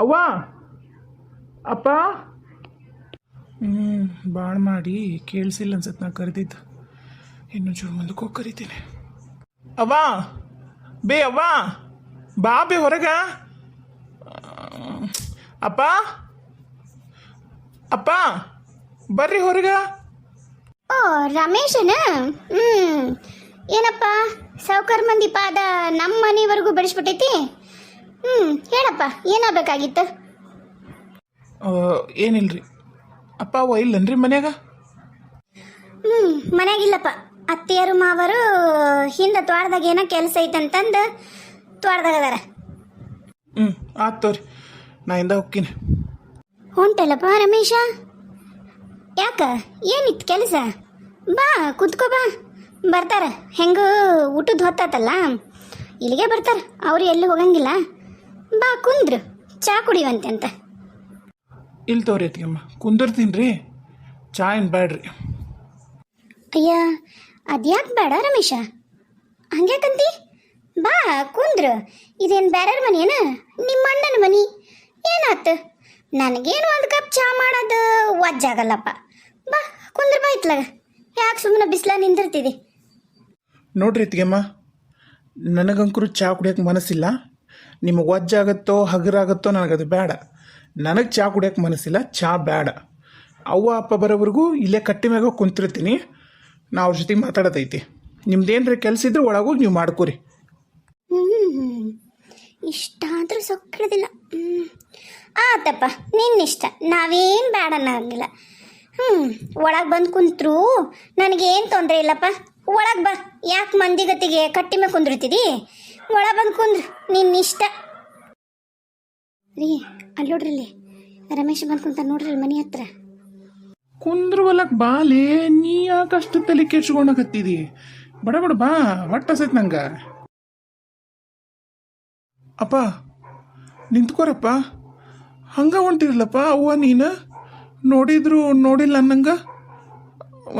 ಅವ್ವ ಅಪ್ಪ. ಭಾಳ ಮಾಡಿ ಕೇಳಿಸಿಲ್ಲ ಅನ್ಸತ್ತೆ ನಾ ಕರೆದಿದ್ದು. ಇನ್ನೂ ಚೂರು ಮುಂದಕ್ಕೆ ಹೋಗಿ ಕರಿತೀನಿ. ಅವ್ವ ಬೇ ಅವ್ವ ಬಾ ಬೇ ಹೊರಗ. ಅಪ್ಪ ಅಪ್ಪ ಬರ್ರಿ ಹೊರಗ. ಓ ರಮೇಶನ. ಏನಪ್ಪ ಸಾವುಕಾರ ಮಂದಿ ಪಾದ ನಮ್ಮ ಮನೆವರೆಗೂ ಬೆಳೆಸ್ಬಿಟ್ಟೈತಿ. ಹೇಳಪ್ಪ ಏನಾಗಬೇಕಾಗಿತ್ತು? ಏನಿಲ್ರಿ ಅಪ್ಪ. ಅವ ಇಲ್ಲನ್ರಿ ಮನ್ಯಾಗ? ಮನ್ಯಾಗಿಲ್ಲಪ್ಪ. ಅತ್ತೆಯರು ಮಾವರು ಹಿಂದೆ ತ್ವಾಟದಾಗ ಏನೋ ಕೆಲಸ ಐತಂತಂದು ತ್ವಾಟದಾಗ ಅದಾರ. ಆಯ್ತು ತೋರಿ, ನಾ ಇಂದ ಹೋಗ್ತೀನಿ. ಹೊಂಟಲ್ಲಪ್ಪ ರಮೇಶ? ಯಾಕ ಏನಿತ್ತು ಕೆಲಸ? ಬಾ ಕುತ್ಕೋ ಬಾ. ಬರ್ತಾರ ಹೆಂಗ ಊಟದ ಹೊತ್ತಾತಲ್ಲ, ಇಲ್ಲಿಗೆ ಬರ್ತಾರ. ಅವ್ರು ಎಲ್ಲಿ ಹೋಗಂಗಿಲ್ಲ. ಬಾ ಕುಂದ್ರು ಚಾ ಕುಡಿಯುವಂತೆ ಅಂತ. ಇಲ್ಲಿ ತೋರಿ ಅತ್ತಿಗೆಮ್ಮ, ಕುಂದಿರ್ತೀನಿ ರೀ. ಚಾ ಏನು ಬೇಡ್ರಿ. ಅಯ್ಯ ಅದ್ಯಾಕೆ ಬೇಡ ರಮೇಶ? ಹಂಗ್ಯಾಕಂತಿ? ಬಾ ಕುಂದ್ರು. ಇದೇನು ಬೇರೆಯವ್ರ ಮನಿ ಏನ? ನಿಮ್ಮ ಅಣ್ಣನ ಮನಿ. ಏನಾತು? ನನಗೇನು ಒಂದು ಕಪ್ ಚಾ ಮಾಡೋದು ವಜ್ಜಾಗಲ್ಲಪ್ಪ. ಬಾ ಕುಂದ್ರ ಬಾ ಇತ್ಲಾಗ. ಯಾಕೆ ಸುಮ್ಮನೆ ಬಿಸಿಲ ನಿಂದಿರ್ತಿದೆ? ನೋಡ್ರಿ ಅತ್ತಿಗೆಮ್ಮ, ನನಗಂಕರು ಚಾ ಕುಡಿಯೋಕೆ ಮನಸ್ಸಿಲ್ಲ. ನಿಮಗೆ ವಜ್ಜಾಗತ್ತೋ ಹಗರಾಗತ್ತೋ ನನಗದು ಬೇಡ. ನನಗೆ ಚಾ ಕುಡಿಯೋಕೆ ಮನಸ್ಸಿಲ್ಲ, ಚಾ ಬೇಡ. ಅವ್ವ ಅಪ್ಪ ಬರೋವರೆಗೂ ಇಲ್ಲೇ ಕಟ್ಟಿ ಮ್ಯಾಗ ಕುಂತಿರ್ತೀನಿ. ನಾ ಅವ್ರ ಜೊತೆಗೆ ಮಾತಾಡೋದೈತಿ. ನಿಮ್ದೇನ್ರಿ ಕೆಲಸ ಇದ್ರೆ ಒಳಗೋಗಿ ನೀವು ಮಾಡ್ಕೊರಿ. ಇಷ್ಟ ಆದ್ರೂ ಸೊಕ್ಕಳದಿಲ್ಲ. ಆತಪ್ಪ ನಿನ್ನಿಷ್ಟ, ನಾವೇನು ಬೇಡ ಅನ್ನಂಗಿಲ್ಲ. ಒಳಗೆ ಬಂದು ಕುಂತ್ರು ನನಗೇನು ತೊಂದರೆ ಇಲ್ಲಪ್ಪ. ಒಳಗೆ ಬಾ. ಯಾಕೆ ಮಂದಿಗತಿಗೆ ಕಟ್ಟಿ ಮೇಲೆ ಕುಂದಿರ್ತಿದಿ? ಒಳಗೆ ಬಂದು ಕುಂದ್ರು, ನಿನ್ನಿಷ್ಟ ರೀ. ಅಲ್ಲಿ ನೋಡ್ರಿ, ರಮೇಶ್ ಬಂದು ಕುಂತ ನೋಡ್ರಿ ಮನೆ ಹತ್ರ. ಕುಂದ್ರವಲ್ಲಕ್ ಬಾಲೆ, ನೀ ಯಾಕಷ್ಟು ತಲೆ ಕೆಡ್ಸ್ಕೊಂಡಾಗತ್ತಿದಿ? ಬಡ ಬಡ ಬಾ, ಹೊಟ್ಟಸೈತ್ ನಂಗೆ. ಅಪ್ಪ ನಿಂತ್ಕೋರಪ್ಪ. ಹಂಗ ಹೊಂಟಿರ್ಲಪ್ಪ ಅವ್ವ ನೀನು? ನೋಡಿದ್ರು ನೋಡಿಲ್ಲ ಅನ್ನಂಗ.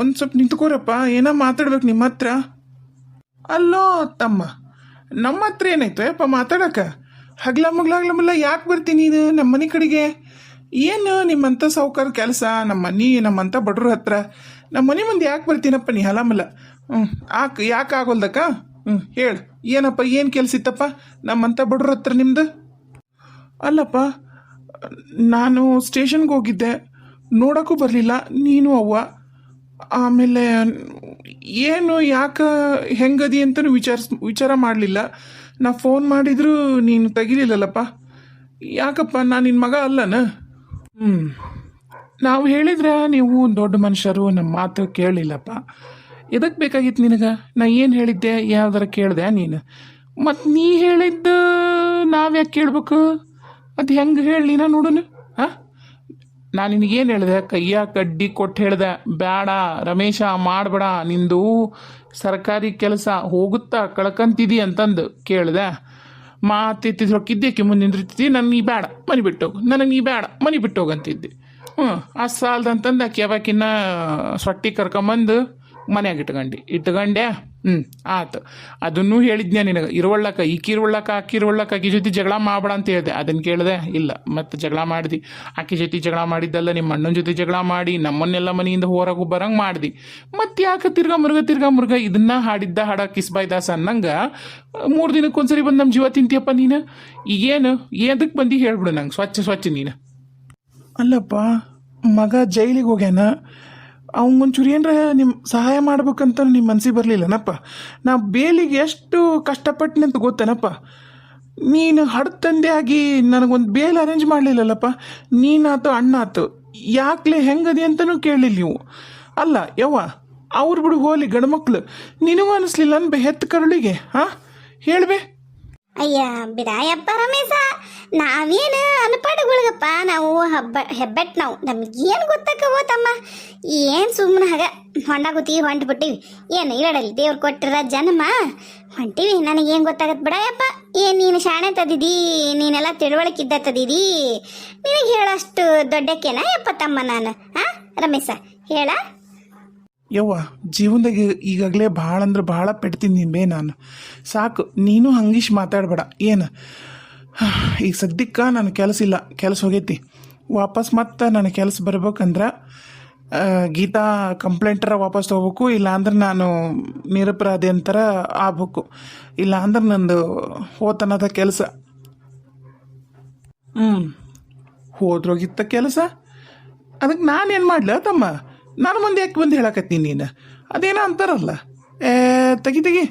ಒಂದು ಸ್ವಲ್ಪ ನಿಂತ್ಕೋರಪ್ಪ, ಏನೋ ಮಾತಾಡ್ಬೇಕು ನಿಮ್ಮ ಹತ್ರ. ಅಲ್ಲೋ ತಮ್ಮ, ನಮ್ಮ ಹತ್ರ ಏನಾಯ್ತು ಯಪ್ಪ ಮಾತಾಡಕ? ಹಗ್ಲ ಮುಗ್ಲಾಗ್ಲಮಲ್ಲ ಯಾಕೆ ಬರ್ತೀನಿ ಇದು ನಮ್ಮ ಮನೆ ಕಡೆಗೆ? ಏನು ನಿಮ್ಮಂಥ ಸಾವುಕಾರ ಕೆಲಸ? ನಮ್ಮಂಥ ಬಡ್ರ ಹತ್ರ ನಮ್ಮ ಮನೆ ಮುಂದೆ ಯಾಕೆ ಬರ್ತೀನಪ್ಪ ನೀ ಹಲಮಲ್ಲ? ಯಾಕೆ ಆಗೋಲ್ದಕ್ಕ? ಹೇಳು ಏನಪ್ಪ, ಏನು ಕೆಲಸ ಇತ್ತಪ್ಪ ನಮ್ಮಂಥ ಬಡ್ರ ಹತ್ರ ನಿಮ್ದು? ಅಲ್ಲಪ್ಪ, ನಾನು ಸ್ಟೇಷನ್ಗೆ ಹೋಗಿದ್ದೆ, ನೋಡೋಕ್ಕೂ ಬರಲಿಲ್ಲ ನೀನು ಅವ್ವ. ಆಮೇಲೆ ಏನು ಯಾಕೆ ಹೆಂಗದಿ ಅಂತಲೂ ವಿಚಾರ ಮಾಡಲಿಲ್ಲ. ನಾ ಫೋನ್ ಮಾಡಿದ್ರು ನೀನು ತೆಗಿಲಿಲ್ಲಲ್ಲಪ್ಪ. ಯಾಕಪ್ಪ, ನಾನು ನಿನ್ನ ಮಗ ಅಲ್ಲನ? ನಾವು ಹೇಳಿದ್ರೆ ನೀವು ದೊಡ್ಡ ಮನುಷ್ಯರು, ನಮ್ಮ ಮಾತು ಕೇಳಲಿಲ್ಲಪ್ಪ. ಎದಕ್ಕೆ ಬೇಕಾಗಿತ್ತು ನಿನಗೆ? ನಾ ಏನು ಹೇಳಿದ್ದೆ? ಯಾವ್ದಾರ ಕೇಳಿದೆ ನೀನು? ಮತ್ತು ನೀ ಹೇಳಿದ್ದು ನಾವ್ಯಾಕೆ ಕೇಳ್ಬೇಕು? ಅದು ಹೆಂಗೆ ಹೇಳಿ ನಾ ನೋಡೋಣ. ನಾನು ನಿನಗೇನು ಹೇಳಿದೆ? ಕೈಯ ಕಡ್ಡಿ ಕೊಟ್ಟು ಹೇಳಿದೆ, ಬೇಡ ರಮೇಶ ಮಾಡಬೇಡ, ನಿಂದು ಸರ್ಕಾರಿ ಕೆಲಸ ಹೋಗುತ್ತಾ ಕಳ್ಕಂತಿದಿ ಅಂತಂದು ಕೇಳಿದೆ. ಮಾತಿತ್ತಿದ್ ರೊಕ್ಕಿದ್ದೇಕೆ ಮುಂದೆ ನಿಂದಿರ್ತಿದ್ದಿ? ನನಗೆ ನೀ ಬೇಡ ಮನೆ ಬಿಟ್ಟೋಗು, ನನಗೆ ನೀ ಬೇಡ ಮನೆ ಬಿಟ್ಟೋಗಂತಿದ್ದೆ. ಆ ಸಾಲದಂತಂದು ಆಕೆ ಯಾವಾಕಿನ್ನ ಸೊಟ್ಟಿ ಕರ್ಕೊಂಬಂದು ಮನ್ಯಾಗ ಇಟ್ಕೊಂಡೆ. ಆತು. ಅದನ್ನೂ ಹೇಳಿದ್ನೆ ನಿನಗೆ. ಇರುವಳ್ಳಕ್ಕ ಈಕಿರುವಳ್ಳಕ್ಕ ಆಕಿ ಜೊತೆ ಜಗಳ ಮಾಡಬೇಡ ಅಂತ ಹೇಳಿದೆ. ಅದನ್ನು ಕೇಳಿದೆ ಇಲ್ಲ. ಮತ್ತು ಜಗಳ ಮಾಡಿದಿ. ಆಕೆ ಜೊತೆ ಜಗಳ ಮಾಡಿದ್ದಲ್ಲ, ನಿಮ್ಮ ಅಣ್ಣನ ಜೊತೆ ಜಗಳ ಮಾಡಿ ನಮ್ಮನ್ನೆಲ್ಲ ಮನೆಯಿಂದ ಹೊರಗೂ ಬರಂಗೆ ಮಾಡಿದಿ. ಮತ್ತು ಯಾಕೆ ತಿರ್ಗಾ ಮುರುಗ ಇದನ್ನ ಹಾಡಿದ್ದ ಹಾಡ ಕಿಸ್ಬಾಯ್ ದಾಸ ಅನ್ನಂಗೆ 3 ದಿನಕ್ಕೊಂದ್ಸರಿ ಬಂದು ನಮ್ಮ ಜೀವ ತಿಂತೀಯಪ್ಪ ನೀನು. ಈಗೇನು ಎದಕ್ಕೆ ಬಂದು ಹೇಳ್ಬಿಡು ನಂಗೆ ಸ್ವಚ್ಛ ನೀನು. ಅಲ್ಲಪ್ಪ, ಮಗ ಜೈಲಿಗೆ ಹೋಗ್ಯಾನ. ಅವಂಗೊಂಚೂರು ಏನರ ನಿಮ್ಮ ಸಹಾಯ ಮಾಡ್ಬೇಕಂತ ನಿಮ್ಮ ಮನಸ್ಸಿಗೆ ಬರಲಿಲ್ಲನಪ್ಪ. ನಾ ಬೇಲಿಗೆ ಎಷ್ಟು ಕಷ್ಟಪಟ್ಟಿನಿ ಅಂತ ಗೊತ್ತೇನಪ್ಪ. ನೀನು ಹಡ್ತಂದೆ ಆಗಿ ನನಗೊಂದು ಬೇಲ್ ಅರೇಂಜ್ ಮಾಡಲಿಲ್ಲಲ್ಲಪ್ಪ. ನೀನಾತು ಅಣ್ಣ ಆತು, ಯಾಕ್ಲೆ ಹೆಂಗದಿ ಅಂತಲೂ ಕೇಳಲಿಲ್ಲ ನೀವು. ಅಲ್ಲ ಯವ್ವ, ಅವ್ರು ಬಿಡು ಹೋಲಿ ಗಂಡ್ಮಕ್ಳು, ನಿನಗೂ ಅನಿಸ್ಲಿಲ್ಲ ಅನ್ಬೆ ಹೆತ್ತ ಕರುಳಿಗೆ? ಹೇಳ್ಬೆ. ಅಯ್ಯ ಬಿಡಾಯಪ್ಪ ರಮೇಶ, ನಾವೇನು ಅನ್ಪಾಡುಗಳಿಗಪ್ಪ. ನಾವು ಹೆಬ್ಬೆಟ್ ನಾವು, ನಮಗೇನು ಗೊತ್ತಕ್ಕವೋ ತಮ್ಮ. ಏನು ಸುಮ್ಮನೆ ಹಾಗ ಹೊಂಡಾಗುತ್ತೀವಿ, ಹೊಂಟ್ಬಿಟ್ಟಿವಿ. ಏನು ಇರಡಲ್ಲಿ ದೇವ್ರು ಕೊಟ್ಟಿರ ಜನ್ಮ ಹೊಂಟಿವಿ. ನನಗೇನು ಗೊತ್ತಾಗತ್ತೆ ಬಿಡಾಯಪ್ಪ. ಏನು ನೀನು ಶಾಣೆ ತದಿದಿ, ನೀನೆಲ್ಲ ತಿಳುವಳಿಕಿದ್ದ ತದಿದಿ. ನಿನಗೆ ಹೇಳೋಷ್ಟು ದೊಡ್ಡಕ್ಕೇನ ಯಪ್ಪ ತಮ್ಮ ನಾನು? ರಮೇಶ ಹೇಳ. ಯವ್ವ, ಜೀವನದಾಗ ಈಗಾಗಲೇ ಭಾಳ ಅಂದ್ರೆ ಭಾಳ ಪೆಡ್ತೀನಿ ಬೇ ನಾನು. ಸಾಕು, ನೀನು ಹಂಗಿಶ್ ಮಾತಾಡಬೇಡ. ಏನು ಈಗ ಸದ್ಯಕ್ಕೆ ನನ್ನ ಕೆಲಸ ಇಲ್ಲ, ಕೆಲಸ ಹೋಗೈತಿ. ವಾಪಸ್ ಮತ್ತೆ ನನ್ನ ಕೆಲಸ ಬರ್ಬೇಕಂದ್ರೆ ಗೀತಾ ಕಂಪ್ಲೇಂಟರ ವಾಪಸ್ ತೊಗೋಬೇಕು, ಇಲ್ಲ ಅಂದ್ರೆ ನಾನು ನಿರಪರಾಧಿ ಅಂತರ ಆಗ್ಬೇಕು, ಇಲ್ಲ ಅಂದ್ರೆ ನಂದು ಹೋತನದ ಕೆಲಸ. ಹೋದ್ರೋಗಿತ್ತ ಕೆಲಸ, ಅದಕ್ಕೆ ನಾನೇನು ಮಾಡ್ಲ ತಮ್ಮ? ನಾನು ಮುಂದೆ ಯಾಕೆ ಬಂದು ಹೇಳಕತ್ತೀನಿ ನೀನು? ಅದೇನೋ ಅಂತಾರಲ್ಲ, ತೆಗಿ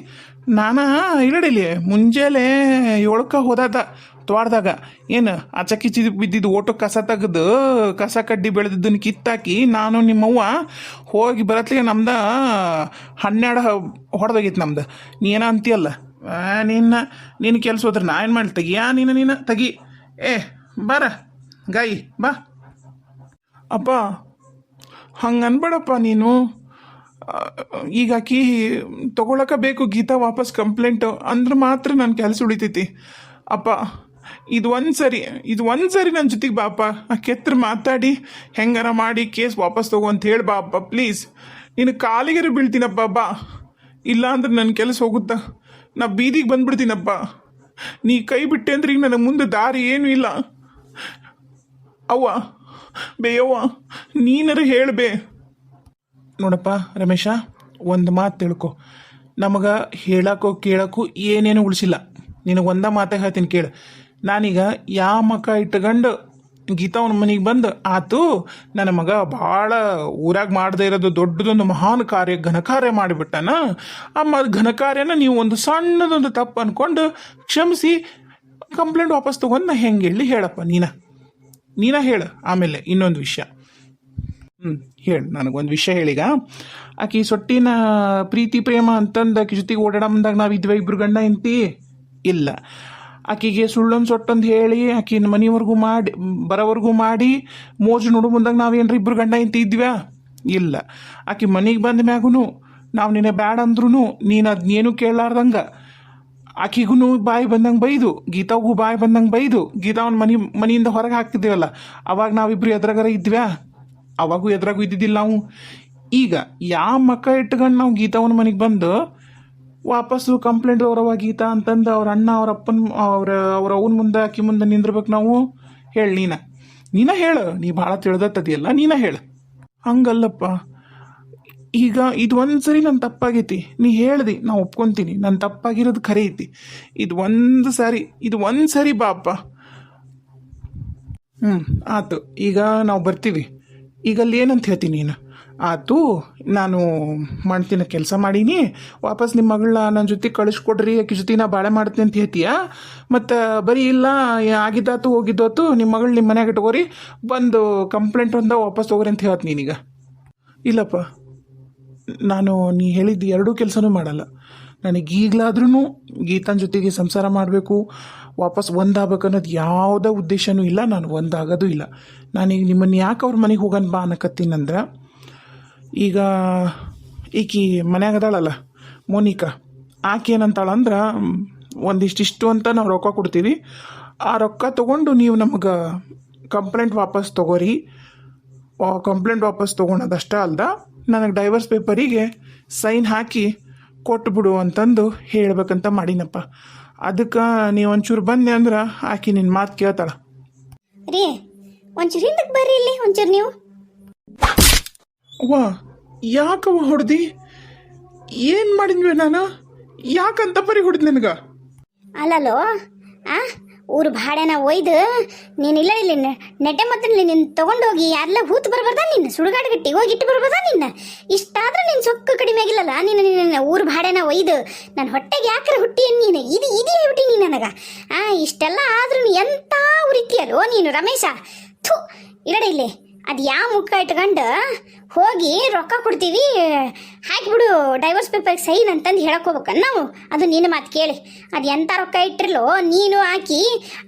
ನಾನು ಇರಡಿಲಿ ಮುಂಜಾನೆ 7ಕ್ಕೆ ಹೋದಾದ ತೋಟದಾಗ ಏನು ಆಚಕ್ಕಿ ಬಿದ್ದಿದ್ದು ಓಟು ಕಸ ತೆಗೆದು ಕಸ ಕಡ್ಡಿ ಬೆಳೆದಿದ್ದನ್ನು ಕಿತ್ತಾಕಿ ನಾನು ನಿಮ್ಮವ್ವ ಹೋಗಿ ಬರತ್ಲಿಗೆ ನಮ್ದು 12 ಹೊಡೆದೋಗಿತ್ತು ನಮ್ದು. ನೀ ಏನೋ ಅಂತೀಯಲ್ಲ, ನಿನ್ನ ಕೆಲಸ ಹೋದ್ರೆ ನಾ ಏನು ಮಾಡಿ ತೆಗಿಯಾ? ನೀನು ತೆಗಿ. ಬಾರ ಗಾಯಿ ಬಾ. ಅಪ್ಪ ಹಂಗೆ ಅನ್ಬೇಡಪ್ಪ ನೀನು. ಈಗ ಆಕಿ ತೊಗೊಳಕ ಬೇಕು ಗೀತಾ ವಾಪಸ್ ಕಂಪ್ಲೇಂಟು ಅಂದ್ರೆ ಮಾತ್ರ ನನ್ನ ಕೆಲಸ ಉಳಿತೈತಿ. ಅಪ್ಪ ಇದು ಒಂದು ಸರಿ ನನ್ನ ಜೊತೆಗೆ ಬಾಪ, ಆ ಕೆತ್ರ ಮಾತಾಡಿ ಹೆಂಗಾರ ಮಾಡಿ ಕೇಸ್ ವಾಪಸ್ ತಗೋ ಅಂತ ಹೇಳಿ ಬಾ ಅಪ್ಪ ಪ್ಲೀಸ್. ನಿನ್ನ ಕಾಲಿಗೆರೆ ಬೀಳ್ತೀನಪ್ಪ ಬಾ, ಇಲ್ಲ ಅಂದ್ರೆ ನನ್ನ ಕೆಲಸ ಹೋಗುತ್ತಾ, ನಾ ಬೀದಿಗೆ ಬಂದ್ಬಿಡ್ತೀನಪ್ಪ. ನೀ ಕೈ ಬಿಟ್ಟೆ ಅಂದ್ರೆ ಈಗ ನನಗೆ ಮುಂದೆ ದಾರಿ ಏನೂ ಇಲ್ಲ. ಅವ್ವ ಬೇಯವ್ವ ನೀನಾರು ಹೇಳ್ಬೇ. ನೋಡಪ್ಪ ರಮೇಶ, ಒಂದು ಮಾತು ತಿಳ್ಕೊ, ನಮಗೆ ಹೇಳಕ್ಕೋ ಕೇಳಕ್ಕೂ ಏನೇನು ಉಳಿಸಿಲ್ಲ. ನಿನಗೆ ಒಂದ ಮಾತೇ ಹೇಳ್ತೀನಿ ಕೇಳು. ನಾನೀಗ ಯಾವ ಮಕ್ಕ ಇಟ್ಕೊಂಡು ಗೀತಾವನ ಮನೆಗೆ ಬಂದು ಆತು ನನ್ನ ಮಗ ಭಾಳ ಊರಾಗ ಮಾಡದೇ ಇರೋದು ದೊಡ್ಡದೊಂದು ಮಹಾನ್ ಕಾರ್ಯ ಘನಕಾರ್ಯ ಮಾಡಿಬಿಟ್ಟಾನ. ಆ ಘನಕಾರ್ಯನ ನೀವು ಒಂದು ಸಣ್ಣದೊಂದು ತಪ್ಪು ಅಂದ್ಕೊಂಡು ಕ್ಷಮಿಸಿ ಕಂಪ್ಲೇಂಟ್ ವಾಪಸ್ ತೊಗೊಂಡು ನಾ ಹೆಂಗೆ ಹೇಳಿ ಹೇಳಪ್ಪ ನೀನ ಹೇಳು. ಆಮೇಲೆ ಇನ್ನೊಂದು ವಿಷಯ ಹೇಳು, ನನಗೊಂದು ವಿಷಯ ಹೇಳೀಗ. ಆಕಿ ಸೊಟ್ಟಿನ ಪ್ರೀತಿ ಪ್ರೇಮ ಅಂತಂದು ಆಕಿ ಜೊತೆಗೆ ಓಡಾಡಂದಾಗ ನಾವಿದ್ವಿ ಇಬ್ರು ಗಂಡ ಹೆಂಡ್ತಿ ಇಲ್ಲ. ಆಕಿಗೆ ಸುಳ್ಳೊಂದು ಸೊಟ್ಟೊಂದು ಹೇಳಿ ಆಕಿನ ಮನೆವರೆಗೂ ಮಾಡಿ ಬರೋವರೆಗೂ ಮಾಡಿ ಮೋಜು ನೋಡು ಮುಂದಾಗ ನಾವೇನ್ರಿ ಇಬ್ರು ಗಂಡ ಹೆಂಡ್ತಿ ಇದ್ವ್ಯಾ? ಇಲ್ಲ. ಆಕಿ ಮನೆಗೆ ಬಂದ ಮ್ಯಾಗೂ ನಾವು ನಿನ್ನೆ ಬ್ಯಾಡ ಅಂದ್ರೂ ನೀನು ಅದನ್ನೇನು ಕೇಳಲಾರ್ದಂಗೆ ಆಕಿಗೂ ಬಾಯಿ ಬಂದಂಗೆ ಬೈದು, ಗೀತಾಗೂ ಬಾಯಿ ಬಂದಂಗೆ ಬೈದು, ಗೀತಾವನ ಮನೆಯಿಂದ ಹೊರಗೆ ಹಾಕ್ತಿದ್ದೇವಲ್ಲ, ಅವಾಗ ನಾವಿಬ್ರು ಎದ್ರಾಗಾರ ಇದ್ವ್ಯಾ? ಅವಾಗೂ ಎದ್ರಾಗೂ ಇದ್ದಿದ್ದಿಲ್ಲ ನಾವು. ಈಗ ಯಾವ ಮಕ್ಕ ಇಟ್ಕೊಂಡು ನಾವು ಗೀತಾವನ ಮನೆಗೆ ಬಂದು ವಾಪಸ್ಸು ಕಂಪ್ಲೇಂಟ್ ಅವರವ ಗೀತಾ ಅಂತಂದು ಅವ್ರ ಅಣ್ಣ ಅವ್ರ ಅಪ್ಪನ ಅವ್ರ ಅವನ ಮುಂದೆ ಆಕಿ ಮುಂದೆ ನಿಂದಿರ್ಬೇಕು ನಾವು? ಹೇಳಿ ನೀನ ಹೇಳು. ನೀ ಭಾಳ ತಿಳಿದತ್ತದಿಯಲ್ಲ, ನೀನ ಹೇಳು. ಹಂಗಲ್ಲಪ್ಪ, ಈಗ ಇದು ಒಂದು ಸರಿ ನನ್ನ ತಪ್ಪಾಗೈತಿ, ನೀ ಹೇಳ್ದಿ, ನಾ ಒಪ್ಕೊತೀನಿ, ನನ್ನ ತಪ್ಪಾಗಿರೋದು ಖರೆ ಐತಿ. ಇದು ಒಂದು ಸರಿ ಬಾಪ. ಆತು, ಈಗ ನಾವು ಬರ್ತೀವಿ. ಈಗ ಅಲ್ಲಿ ಏನಂತ ಹೇಳ್ತೀನಿ ನೀನು? ಆತು, ನಾನು ಮಾಡ್ತೀನಿ, ಕೆಲಸ ಮಾಡೀನಿ, ವಾಪಸ್ ನಿಮ್ಮ ಮಗಳನ್ನ ನನ್ನ ಜೊತೆ ಕಳಿಸ್ಕೊಡ್ರಿ, ಆಕೆ ಜೊತೆ ನಾ ಬಾಳೆ ಮಾಡ್ತೀನಿ ಅಂತ ಹೇಳ್ತೀಯ. ಮತ್ತು ಬರೀ ಇಲ್ಲ ಆಗಿದ್ದಾತು ಹೋಗಿದ್ದಾತು, ನಿಮ್ಮ ಮಗಳು ನಿಮ್ಮ ಮನ್ಯಾಗ ಇಟ್ಕೋರಿ, ಬಂದು ಕಂಪ್ಲೇಂಟ್ ಒಂದ ವಾಪಸ್ ತಗೋರಿ ಅಂತ ಹೇಳ್ತೀನಿ ನೀನೀಗ. ಇಲ್ಲಪ್ಪ, ನಾನು ನೀ ಹೇಳಿದ್ದು ಎರಡೂ ಕೆಲಸನೂ ಮಾಡಲ್ಲ. ನನಗೆ ಈಗಲಾದ್ರೂ ಗೀತನ ಜೊತೆಗೆ ಸಂಸಾರ ಮಾಡಬೇಕು, ವಾಪಸ್ ಒಂದಾಗಬೇಕು ಅನ್ನೋದು ಯಾವುದೇ ಉದ್ದೇಶನೂ ಇಲ್ಲ. ನಾನು ಒಂದಾಗೋದು ಇಲ್ಲ. ನಾನೀಗ ನಿಮ್ಮನ್ನು ಯಾಕೆ ಅವ್ರ ಮನೆಗೆ ಹೋಗೋಣ ಬಾ ಅನ್ನಕತ್ತೀನಂದ್ರೆ, ಈಗ ಈಕಿ ಮನ್ಯಾಗದಾಳಲ್ಲ ಮೋನಿಕಾ, ಆಕೆ ಏನಂತಾಳಂದ್ರೆ ಒಂದಿಷ್ಟಿಷ್ಟು ಅಂತ ನಾವು ರೊಕ್ಕ ಕೊಡ್ತೀವಿ, ಆ ರೊಕ್ಕ ತೊಗೊಂಡು ನೀವು ನಮಗೆ ಕಂಪ್ಲೇಂಟ್ ವಾಪಸ್ ತೊಗೋರಿ. ಕಂಪ್ಲೇಂಟ್ ವಾಪಸ್ ತೊಗೊಳೋದಷ್ಟೇ ಅಲ್ದ ನನಗೆ ಡೈವರ್ಸ್ ಪೇಪರಿಗೆ ಸೈನ್ ಹಾಕಿ ಕೊಟ್ಬಿಡು ಅಂತಂದು ಹೇಳ್ಬೇಕಂತ ಮಾಡೀನಪ್ಪ. ಅದಕ್ಕೆ ನೀವು ಒಂಚೂರು ಬಂದೆ ಅಂದ್ರೆ ಆಕಿ ನಿನ್ನ ಮಾತು ಕೇಳ್ತಾಳ. ರೀ ಒಂಚೂರು ಹಿಂದಕ್ಕೆ ಬರ್ರಿ, ಇಲ್ಲಿ ಒಂಚೂರು ನೀವು. ಅವ್ವ ಯಾಕವ್ವ ಹೊಡೆದಿ? ಏನು ಮಾಡಿದ್ವಿ ನಾನು? ಯಾಕಂತ ಪರಿ ಹೊಡೆದ್ ನನಗೆ? ಅಲ್ಲಲ್ಲೋ ಊರು ಭಾಡೆನ ಒಯ್ದು ನೀನಿಲ್ಲ ಇಲ್ಲಿ ನೆಟ್ಟೆ ಮತ್ತೆ ನೀನು ತೊಗೊಂಡೋಗಿ ಯಾರೆಲ್ಲ ಹೂತು ಬರ್ಬಾರ್ದ? ನೀನು ಸುಡುಗಾಡು ಗಟ್ಟಿ ಹೋಗಿ ಇಟ್ಟು ಬರ್ಬೋದಾ? ನಿನ್ನ ಇಷ್ಟಾದ್ರೂ ನೀನು ಸೊಕ್ಕು ಕಡಿಮೆ ಆಗಿಲ್ಲಲ್ಲ. ನೀನು ಊರು ಭಾಡೆನ ಒಯ್ದು ನನ್ನ ಹೊಟ್ಟೆಗೆ ಯಾಕ್ರೆ ಹುಟ್ಟಿ ನೀನು ಇದು ಹೇಳ್ಬಿಟ್ಟಿ ನೀನು ನನಗೆ. ಇಷ್ಟೆಲ್ಲ ಆದ್ರೂ ಎಂಥ ಉರಿತೀಯಲ್ಲೋ ನೀನು ರಮೇಶ. ಥೂ ಇರಡ ಇಲ್ಲಿ. ಅದು ಯಾವ ಮುಖ ಇಟ್ಕೊಂಡು ಹೋಗಿ ರೊಕ್ಕ ಕೊಡ್ತೀವಿ ಹಾಕಿಬಿಡು ಡೈವರ್ಸ್ ಪೇಪರ್ಗೆ ಸೈನ್ ಅಂತಂದು ಹೇಳಕ್ಕೋಬೇಕನ್ನ ನಾವು? ಅದು ನಿನ್ನ ಮಾತು ಕೇಳಿ ಅದು ಎಂಥ ರೊಕ್ಕ ಇಟ್ಟಿರ್ಲೋ ನೀನು ಹಾಕಿ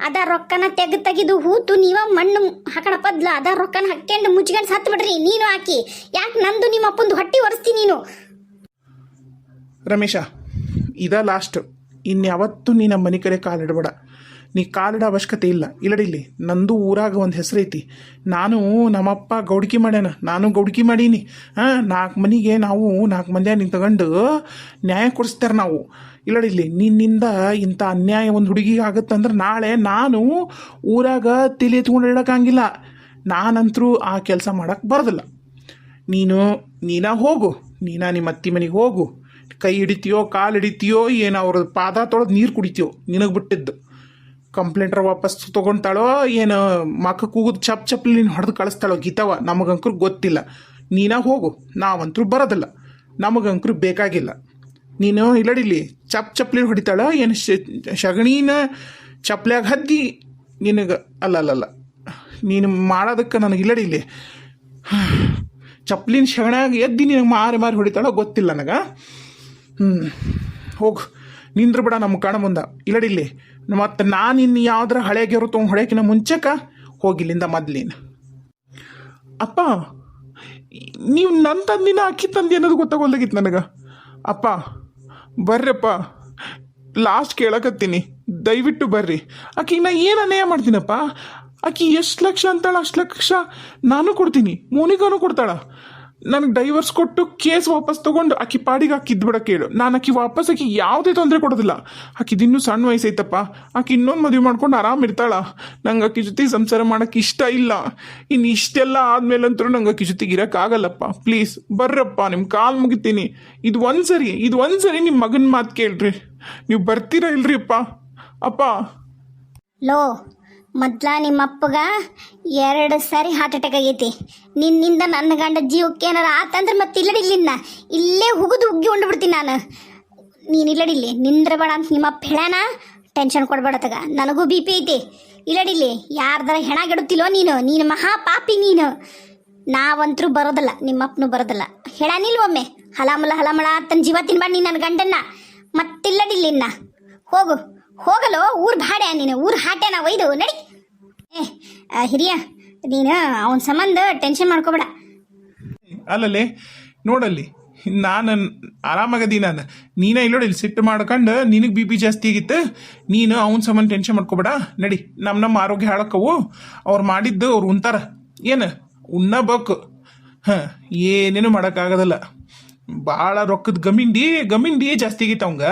ಅದ ರೊಕ್ಕನ ತೆಗೆದು ಹೂತು ನೀವ ಮಣ್ಣು ಹಾಕೋಣ ಪದ್ಲ ಅದ ರೊಕ್ಕನ ಹಾಕ್ಕೊಂಡು ಮುಚ್ಕೊಂಡು ಸತ್ತು ಬಿಡ್ರಿ ನೀನು ಹಾಕಿ. ಯಾಕೆ ನಂದು ನಿಮ್ಮ ಅಪ್ಪಂದು ಹೊಟ್ಟಿ ಒರೆಸ್ತೀನಿ ನೀನು? ರಮೇಶ, ಇದ ಲಾಸ್ಟ್. ಇನ್ಯಾವತ್ತೂ ನೀ ನಮ್ಮ ಮನೆ ಕಡೆ ಕಾಲಿಡಬೇಡ. ನೀ ಕಾಲಿಡೋ ಅವಶ್ಯಕತೆ ಇಲ್ಲ. ಇಲ್ಲಡಿಲ್ಲಿ ನಂದು ಊರಾಗ ಒಂದು ಹೆಸರೈತಿ. ನಾನು ನಮ್ಮಪ್ಪ ಗೌಡ್ಕಿ ಮಾಡ್ಯಾನ, ನಾನು ಗೌಡ್ಕಿ ಮಾಡೀನಿ. 4 ಮನೆಗೆ ನಾವು 4 ಮಂದಿ ನಿಂಗೆ ತಗೊಂಡು ನ್ಯಾಯ ಕೊಡಿಸ್ತಾರೆ ನಾವು. ಇಲ್ಲಡಿಲ್ಲಿ ನಿನ್ನಿಂದ ಇಂಥ ಅನ್ಯಾಯ ಒಂದು ಹುಡುಗಿಗೆ ಆಗುತ್ತಂದ್ರೆ ನಾಳೆ ನಾನು ಊರಾಗ ತಲೆ ಎತ್ಕೊಂಡು ಹೇಳೋಕ್ಕಾಗಿಲ್ಲ. ನಾನಂತರೂ ಆ ಕೆಲಸ ಮಾಡೋಕ್ಕೆ ಬರೋದಿಲ್ಲ. ನೀನ ಹೋಗು, ನಿಮ್ಮ ಅತ್ತಿ ಮನೆಗೆ ಹೋಗು. ಕೈ ಹಿಡಿತೀಯೋ ಕಾಲು ಹಿಡಿತೀಯೋ ಏನು ಅವ್ರ ಪಾದ ತೊಳೆದು ನೀರು ಕುಡಿತೀಯೋ ನಿನಗೆ ಬಿಟ್ಟಿದ್ದು. ಕಂಪ್ಲೇಂಟ್ರ ವಾಪಸ್ ತೊಗೊಳ್ತಾಳೋ ಏನು ಮಕ್ಕ ಕೂಗುದು ಚಪ್ಪಲಿ ನೀನು ಹೊಡೆದು ಕಳಿಸ್ತಾಳೋ ಗೀತವ ನಮಗಂಕರು ಗೊತ್ತಿಲ್ಲ. ನೀನ ಹೋಗು, ನಾವಂತರೂ ಬರೋದಿಲ್ಲ, ನಮಗಂಕರು ಬೇಕಾಗಿಲ್ಲ. ನೀನು ಇಲ್ಲಡಿಲ್ಲಿ ಚಪ್ಪಲಿ ಹೊಡಿತಾಳ ಏನು ಸಗಣಿನ ಚಪ್ಪಲಿಯಾಗ ಹದ್ದಿ ನಿನಗೆ ಅಲ್ಲಲ್ಲ ನೀನು ಮಾಡೋದಕ್ಕೆ ನನಗೆ ಇಲ್ಲಡಿಲ್ಲಿ ಚಪ್ಪಲಿನ ಸಗಣಿಯಾಗ ಎದ್ದಿ ನಿನಗೆ ಮಾರಿ ಹೊಡಿತಾಳೋ ಗೊತ್ತಿಲ್ಲ ನನಗೆ. ಹೋಗು, ನಿಂದ್ರು ಬಿಡ ನಮ್ಮ ಕಣ ಮುಂದೆ. ಇಲ್ಲಡಿಲ್ಲಿ ಮತ್ತು ನಾನು ಇನ್ನು ಯಾವ್ದಾರ ಹಳೆಗೆರು ತೊಗೊಂಡು ಹೊಡೆಯೋಕಿನ ಮುಂಚೆಕ ಹೋಗಿಲ್ಲಿಂದ ಮೊದ್ಲಿನ. ಅಪ್ಪ, ನೀವು ನನ್ನ ತಂದಿನ ಅಕ್ಕಿ ತಂದಿ ಅನ್ನೋದು ಗೊತ್ತಾಗೋಲ್ದಾಗಿತ್ತು ನನಗೆ. ಅಪ್ಪ ಬರ್ರಪ್ಪ, ಲಾಸ್ಟ್ ಕೇಳಕತ್ತೀನಿ, ದಯವಿಟ್ಟು ಬರ್ರಿ. ಆಕಿಗೆ ನಾ ಏನು ಅನ್ಯಾಯ ಮಾಡ್ತೀನಪ್ಪ? ಆಕಿ ಎಷ್ಟು ಲಕ್ಷ ಅಂತಾಳ ಅಷ್ಟು ಲಕ್ಷ ನಾನು ಕೊಡ್ತೀನಿ, ಮೋನಿಕಾನು ಕೊಡ್ತಾಳ. ನನಗೆ ಡೈವರ್ಸ್ ಕೊಟ್ಟು ಕೇಸ್ ವಾಪಸ್ ತೊಗೊಂಡು ಆಕಿ ಪಾಡಿಗೆ ಆಕಿದ್ದು ಬಿಡ ಕೇಳು. ನಾನು ಆಕಿ ಯಾವುದೇ ತೊಂದರೆ ಕೊಡೋದಿಲ್ಲ. ಆಕಿದಿನ್ನೂ ಸಣ್ಣ ವಯಸ್ಸೈತಪ್ಪ. ಆಕಿ ಇನ್ನೊಂದು ಮದುವೆ ಮಾಡ್ಕೊಂಡು ಆರಾಮಿರ್ತಾಳ. ನಂಗೆ ಆಕಿ ಜೊತೆ ಸಂಸಾರ ಮಾಡೋಕ್ಕೆ ಇಷ್ಟ ಇಲ್ಲ. ಇನ್ನು ಇಷ್ಟೆಲ್ಲ ಆದ್ಮೇಲಂತೂ ನಂಗೆ ಆಕಿ ಜೊತೆಗೆ ಇರೋಕ್ಕಾಗಲ್ಲಪ್ಪ. ಪ್ಲೀಸ್ ಬರ್ರಪ್ಪ, ನಿಮ್ಮ ಕಾಲು ಮುಗಿತೀನಿ. ಇದು ಒಂದು ಸರಿ ನಿಮ್ಮ ಮಗನ ಮಾತು ಕೇಳ್ರಿ. ನೀವು ಬರ್ತೀರಾ ಇಲ್ರಿ ಅಪ್ಪ? ಲೋ, ಮೊದ್ಲ ನಿಮ್ಮಪ್ಪಗ 2 ಸಾರಿ ಹಾರ್ಟ್ ಅಟ್ಯಾಕ್ ಆಗೈತಿ. ನಿನ್ನಿಂದ ನನ್ನ ಗಂಡ ಜೀವಕ್ಕೆ ಏನಾರ ಆತಂದ್ರೆ ಮತ್ತೆ ಇಲ್ಲಡಿಲ್ಲಿಂದ ಇಲ್ಲೇ ಹುಗಿದು ಉಂಡ್ಬಿಡ್ತೀನಿ ನಾನು. ನೀನು ಇಲ್ಲಡಿಲ್ಲಿ ನಿಂದ್ರ ಬೇಡ ಅಂತ ನಿಮ್ಮಪ್ಪ ಹೇಳ್ಯಾನ. ಟೆನ್ಷನ್ ಕೊಡಬೇಡತಗ, ನನಗೂ ಬಿ ಪಿ ಐತಿ. ಇಲ್ಲಡಿಲ್ಲಿ ಯಾರ್ದಾರ ಹೆಣಾಗಿಡುತ್ತಿಲ್ವೋ ನೀನು ಮಹಾ ಪಾಪಿ ನೀನು. ನಾವಂತರೂ ಬರೋದಲ್ಲ, ನಿಮ್ಮಪ್ಪನೂ ಬರೋದಲ್ಲ. ಹೇಳಾನಿಲ್ವೊಮ್ಮೆ ಹಲಮಳ ತನ್ನ ಜೀವ ತಿನ್ಬಾರ್ದು ನೀನು ನನ್ನ ಗಂಡನ್ನ. ಮತ್ತಿಲ್ಲಡಿಲ್ಲಿನ್ನ ಹೋಗಲೋ, ಊರು ಭಾಡ್ಯ ನೀನು, ಊರು ಹಾಟ್ಯಾನ ಒಯ್ದು ನಡಿ. ಹಿರಿಯ, ನೀನು ಅವನ ಸಂಬಂಧ ಟೆನ್ಷನ್ ಮಾಡ್ಕೋಬೇಡ. ಅಲ್ಲಲ್ಲಿ ನೋಡಲ್ಲಿ, ನಾನು ಆರಾಮಾಗದಿ. ನೀನೇ ಇಲ್ಲೋಡಿಲ್ಲಿ ಸಿಟ್ಟು ಮಾಡ್ಕೊಂಡು ನಿನಗೆ ಬಿ ಪಿ ಜಾಸ್ತಿ ಆಗಿತ್ತು. ನೀನು ಅವನ ಸಂಬಂಧ ಟೆನ್ಷನ್ ಮಾಡ್ಕೋಬೇಡ. ನಡಿ, ನಮ್ಮ ಆರೋಗ್ಯ ಹಾಳಕ್ಕವು. ಅವ್ರು ಮಾಡಿದ್ದು ಅವ್ರು ಉಣ್ತಾರ, ಏನು ಉಣ್ಣಬೇಕು. ಏನೇನು ಮಾಡೋಕ್ಕಾಗೋದಲ್ಲ. ಭಾಳ ರೊಕ್ಕದ ಗಮಿಂಡಿ ಜಾಸ್ತಿ ಆಗೈತೆ ಅವಂಗ.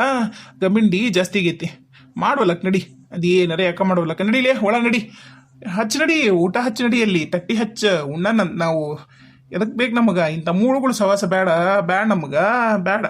ಗಮಿಂಡಿ ಜಾಸ್ತಿ ಆಗೈತಿ. ಮಾಡುವಲ್ಲಕ್ಕೆ ನಡಿ, ಅದೇನಾರ ಯಾಕೆ ಮಾಡುವಲ್ಲಕ್ಕ ನಡಿಲೇ, ಒಳ ನಡಿ, ನಡಿ, ಊಟ ಹಚ್ಚಿ ನಡಿಯಲ್ಲಿ, ತಟ್ಟಿ ಹಚ್ಚ ಉಣ್ಣ. ನಾವು ಎದಕ್ಕೆ ಬೇಕು ನಮಗೆ ಇಂಥ ಮೂಳುಗಳು ಸವಾಸ ಬೇಡ ನಮಗೆ ಬೇಡ.